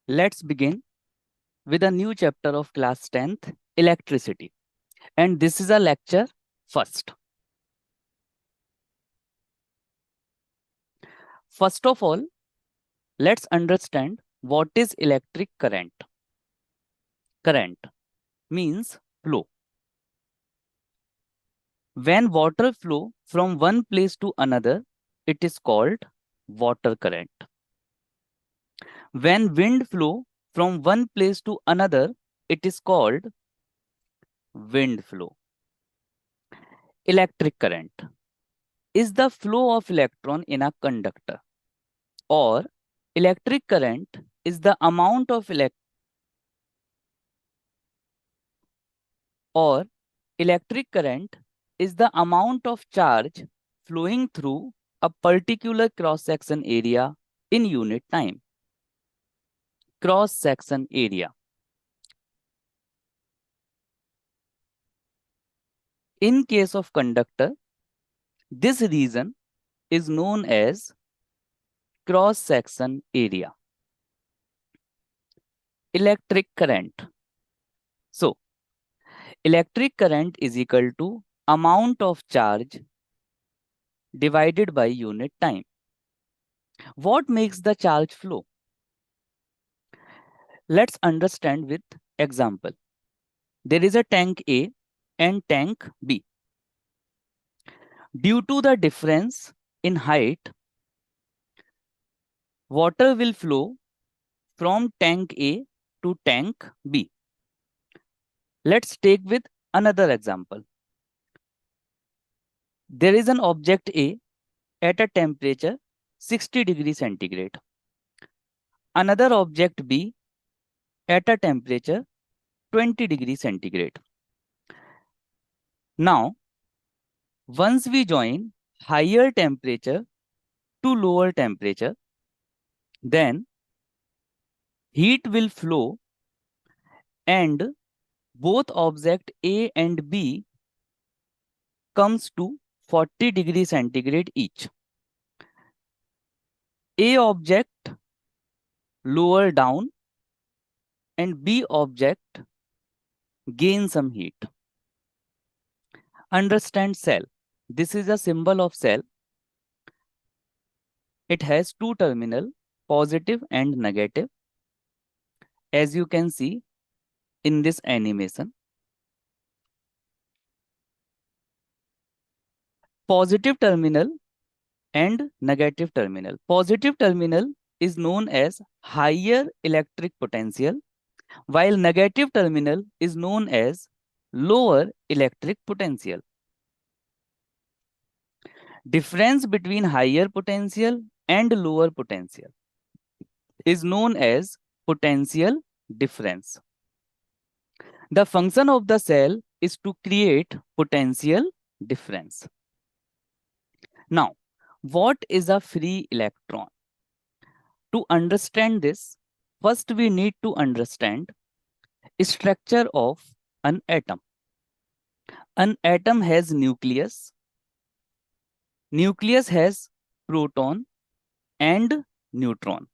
Let's begin with a new chapter of class 10th, electricity. And this is a lecture first. First of all, let's understand what is electric current. Current means flow. When water flow from one place to another, it is called water current. When wind flow from one place to another, it is called wind flow. Electric current is the flow of electron in a conductor, or electric current is the amount of electric current is the amount of charge flowing through a particular cross-section area in unit time. Cross-section area. In case of conductor, this region is known as cross-section area. Electric current. So, electric current is equal to amount of charge divided by unit time. What makes the charge flow? Let's understand with example. There is a tank A and tank B. Due to the difference in height, water will flow from tank A to tank B. Let's take with another example. There is an object A at a temperature 60 degrees centigrade. Another object B at a temperature 20 degrees centigrade. Now, once we join higher temperature to lower temperature, then heat will flow and both object A and B comes to 40 degrees centigrade each. A object lower down and B object gain some heat. Understand cell. This is a symbol of cell. It has two terminal, positive and negative, as you can see in this animation. Positive terminal and negative terminal. Positive terminal is known as higher electric potential, while negative terminal is known as lower electric potential. Difference between higher potential and lower potential is known as potential difference. The function of the cell is to create potential difference. Now, what is a free electron? To understand this, first we need to understand structure of an atom. An atom has nucleus. Nucleus has proton and neutron,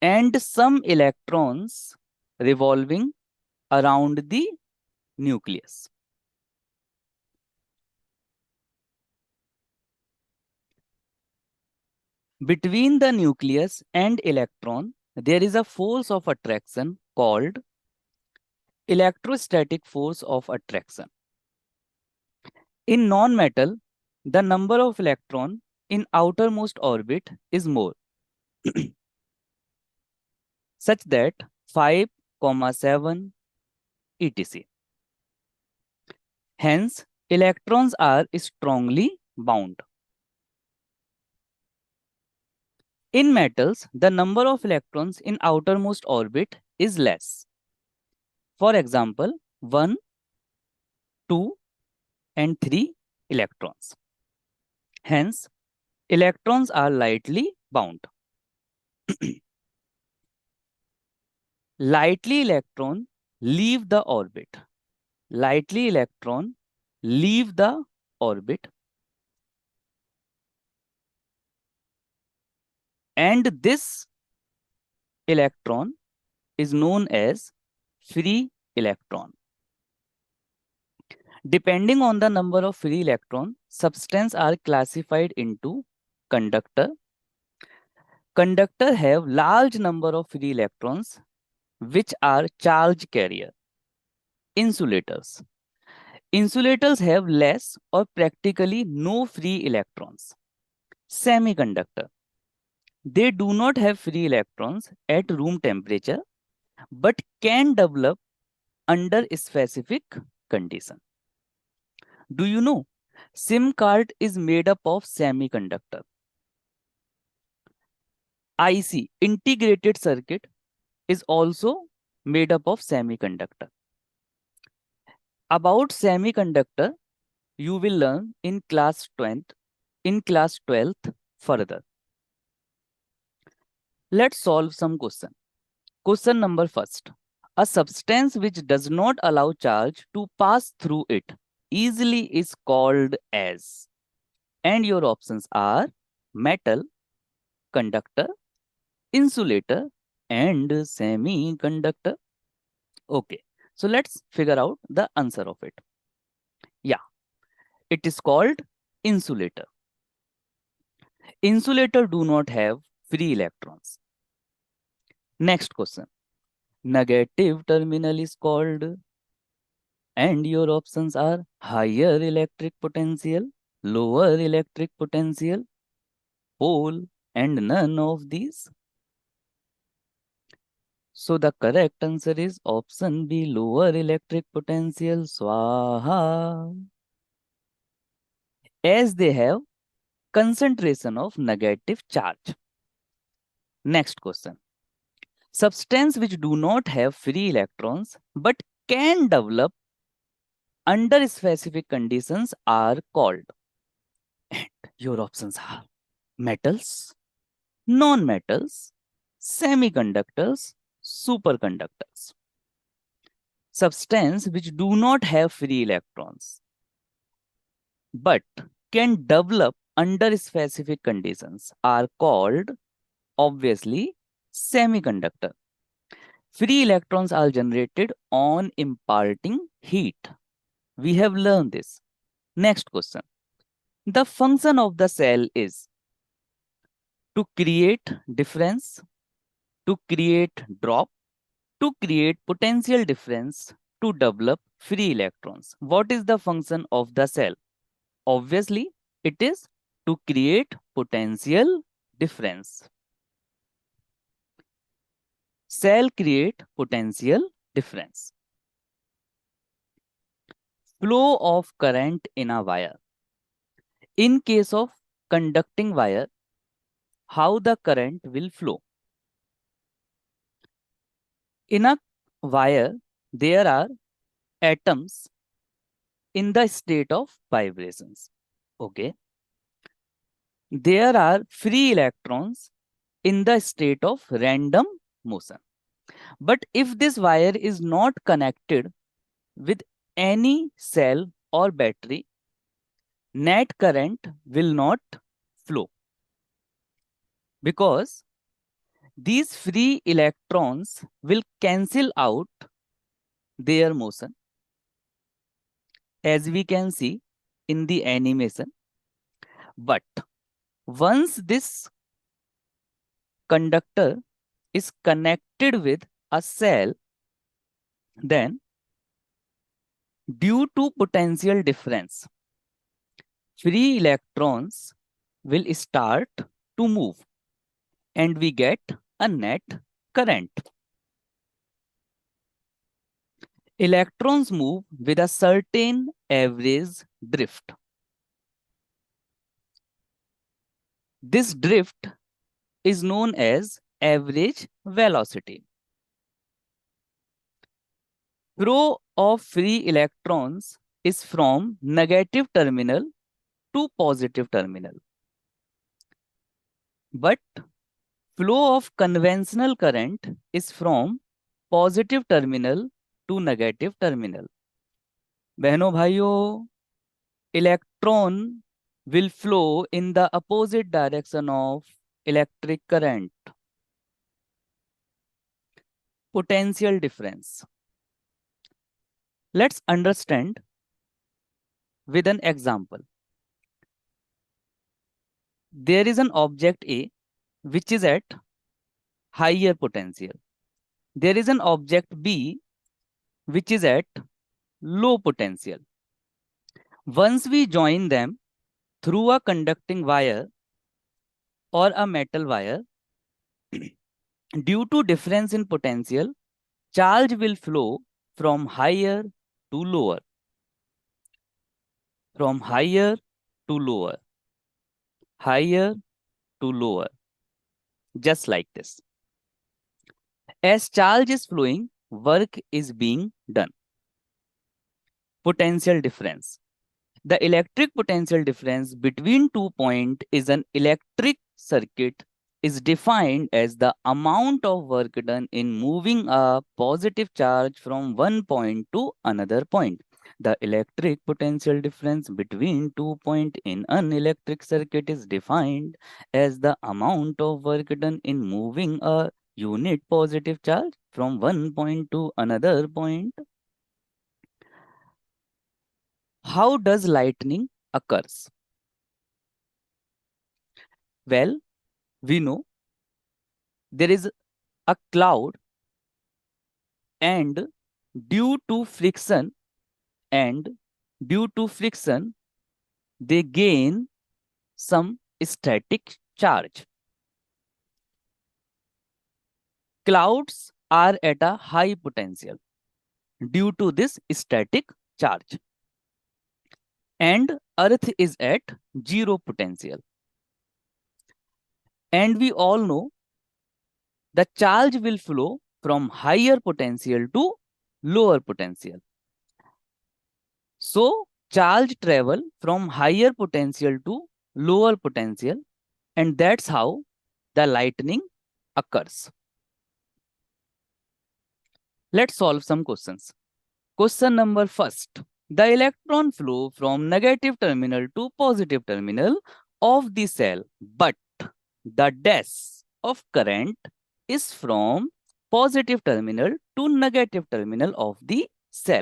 and some electrons revolving around the nucleus. Between the nucleus and electron, there is a force of attraction called electrostatic force of attraction. In non-metal, the number of electrons in outermost orbit is more, such that 5, 7, etc. Hence, electrons are strongly bound. In metals, the number of electrons in outermost orbit is less. For example, 1, 2, and 3 electrons. Hence, electrons are lightly bound. Lightly electron leave the orbit. Lightly electron leave the orbit, and this electron is known as free electron. Depending on the number of free electrons, substances are classified into conductor. Conductor have large number of free electrons, which are charge carrier. Insulators. Insulators have less or practically no free electrons. Semiconductor. They do not have free electrons at room temperature, but can develop under specific condition. Do you know? SIM card is made up of semiconductor. IC, integrated circuit, is also made up of semiconductor. About semiconductor, you will learn in class 12th further. Let's solve some question. Question number first. A substance which does not allow charge to pass through it easily is called as. And your options are metal, conductor, insulator, and semiconductor. Okay, so let's figure out the answer of it. Yeah, it is called insulator. Insulator do not have free electrons. Next question. Negative terminal is called, and your options are higher electric potential, lower electric potential, pole, and none of these. So the correct answer is option B, lower electric potential, Swaha, as they have concentration of negative charge. Next question. Substance which do not have free electrons but can develop under specific conditions are called. And your options are metals, non-metals, semiconductors, superconductors. Substance which do not have free electrons but can develop under specific conditions are called, obviously, semiconductor. Free electrons are generated on imparting heat. We have learned this. Next question. The function of the cell is to create difference, to create drop, to create potential difference, to develop free electrons. What is the function of the cell? Obviously, it is to create potential difference. Cell create potential difference. Flow of current in a wire. In case of conducting wire, how the current will flow? In a wire, there are atoms in the state of vibrations. Okay. There are free electrons in the state of random motion. But if this wire is not connected with any cell or battery, net current will not flow because these free electrons will cancel out their motion, as we can see in the animation. But once this conductor is connected with a cell, then due to potential difference, free electrons will start to move and we get a net current. Electrons move with a certain average drift. This drift is known as average velocity. Flow of free electrons is from negative terminal to positive terminal. But flow of conventional current is from positive terminal to negative terminal. बहनों भाइयों, electron will flow in the opposite direction of electric current. potential difference. Let's understand with an example. There is an object A which is at higher potential. There is an object B which is at low potential. Once we join them through a conducting wire or a metal wire, due to difference in potential, charge will flow from higher to lower, from higher to lower, higher to lower, just like this. As charge is flowing, work is being done. Potential difference. The electric potential difference between 2 points is an electric circuit is defined as the amount of work done in moving a positive charge from one point to another point. The electric potential difference between 2 points in an electric circuit is defined as the amount of work done in moving a unit positive charge from one point to another point. How does lightning occurs? Well, we know there is a cloud and due to friction and due to friction they gain some static charge. Clouds are at a high potential due to this static charge and earth is at zero potential, and we all know the charge will flow from higher potential to lower potential. So charge travel from higher potential to lower potential, and that's how the lightning occurs. Let's solve some questions. Question number first. The electron flow from negative terminal to positive terminal of the cell, but the dash of current is from positive terminal to negative terminal of the cell.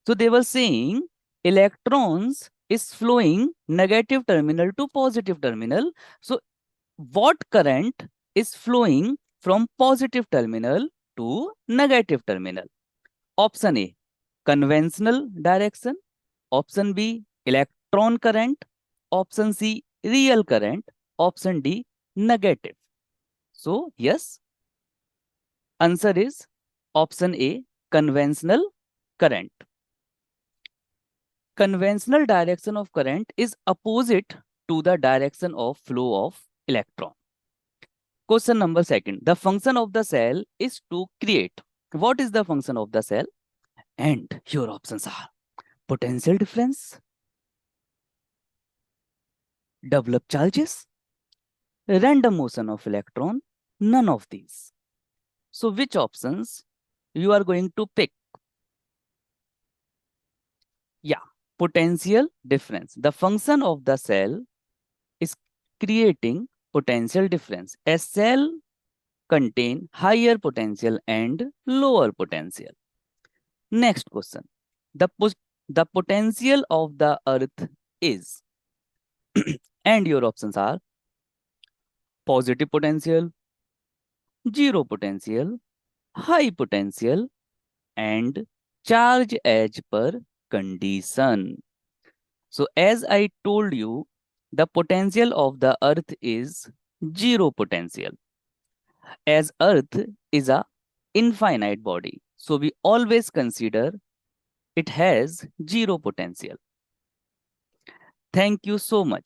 So they were saying electrons is flowing negative terminal to positive terminal. So what current is flowing from positive terminal to negative terminal? Option A, conventional direction. Option B, electron current. Option C, real current. Option D, negative. So yes, answer is option A, conventional current. Conventional direction of current is opposite to the direction of flow of electron. Question number second. The function of the cell is to create. What is the function of the cell? And your options are potential difference, develop charges, random motion of electron, none of these. So which options you are going to pick? Yeah, potential difference. The function of the cell is creating potential difference. A cell contain higher potential and lower potential. Next question. The potential of the earth is and your options are positive potential, zero potential, high potential, and charge as per condition. So as I told you, the potential of the earth is zero potential. As earth is a infinite body, so we always consider it has zero potential. Thank you so much.